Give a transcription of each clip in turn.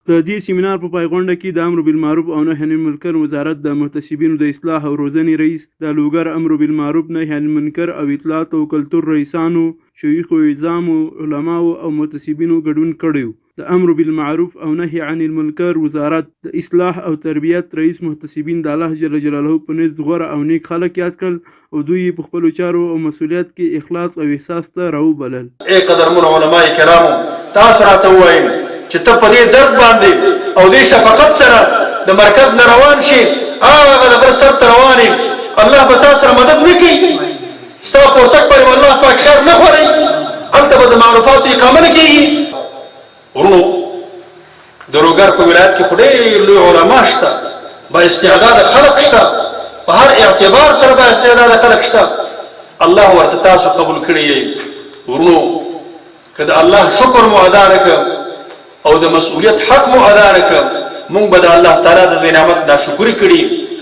د دې سیمینار په پایغونډه کې د امر بالمعروف او نهي عن المنکر وزارت د محتسبینو د اصلاح او روزنې رئیس، د لوګر امر بالمعروف نهي عن المنکر او اطلاعات او کلتور رئیسانو، شیوخو عظامو، علماو او محتسبینو ګډون کړی. د امر بالمعروف او نهي عن المنکر وزارت د اصلاح او تربیت رئیس محتسبین د الله جل جلاله په نزد غوره او نیک خلک یاد کړل او دوی په خپلو چارو او مسؤلیت کې اخلاص او احساس ته راوبلل. ای قدرمن علماء کرامو، تاسو راته ووایئ چې ته په دې درد باندې او دې شفقت سره د مرکز نه روان شي، هغه د غره سر ته روان یې، الله به تا سره مدد نه کوي، ستا پورتګ پرې به الله پاک خیر نه خوري، هلته به د معروفاتو اقامه نه کېږي. ورونو، د لوګر په ولایت کې خو ډېر لوی علما شته، با استعداده خلق شته، په هر اعتبار سره با استعداده خلق شته، الله ورته تاسو قبول کړي یې. ورونو، که د الله شکر مو ادا نه کړ او د مسؤلیت حق مو ادا نه کړ، موږ به د الله تعالی د دې نعمت ناشکري کړي.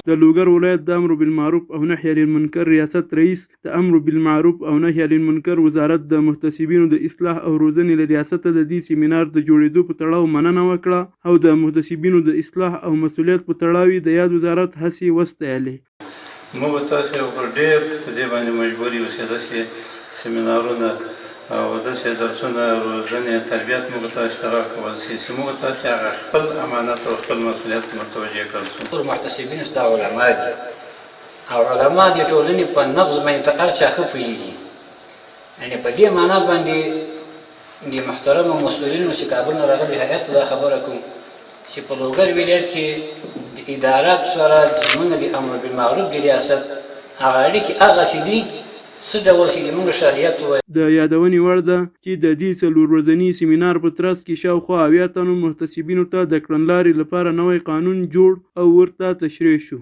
د لوګر ولایت د امر بالمعروف او نهي عن المنکر ریاست رئیس، د امر بالمعروف او نهي عن المنکر وزارت د محتسبینو د اصلاح او روزنې له ریاست د دې سیمینار د جوړېدو په تړاو مننه وکړه او د محتسبینو د اصلاح او مسؤلیت په تړاو د یاد وزارت هڅې وستایلې. موږ تاسو پر ډېر په دې باندې مجبور یو چې داسې سیمینارونه او داسې درسونه روزنې تربیت موږ ته اشتراک کول شي چې موږ تاسې هغه خپل امانت او خپل مسؤلیت متوجه کړل شو. ټول محتسبین ستا علما دي او علما د ټولنې په نبض باندې هر چا ښه پوهېږي. یعنې په دې معنا باندې د محترمو مسؤلینو چې کابل نه راغلي هیات ته دا خبره کوم چې په لوګر ولایت کې د ادارات سره زموږ د امر بالمعروف د ریاست هغه اړیکې هغسې دي څه ډول چې زموږ شریعت ووایي. د یادونې وړ ده چې د دې څلور ورځني سیمینار په ترڅ کې شاوخوا 80 تنو محتسبینو ته د کړنلارې لپاره نوی قانون جوړ او ورته تشریح شو.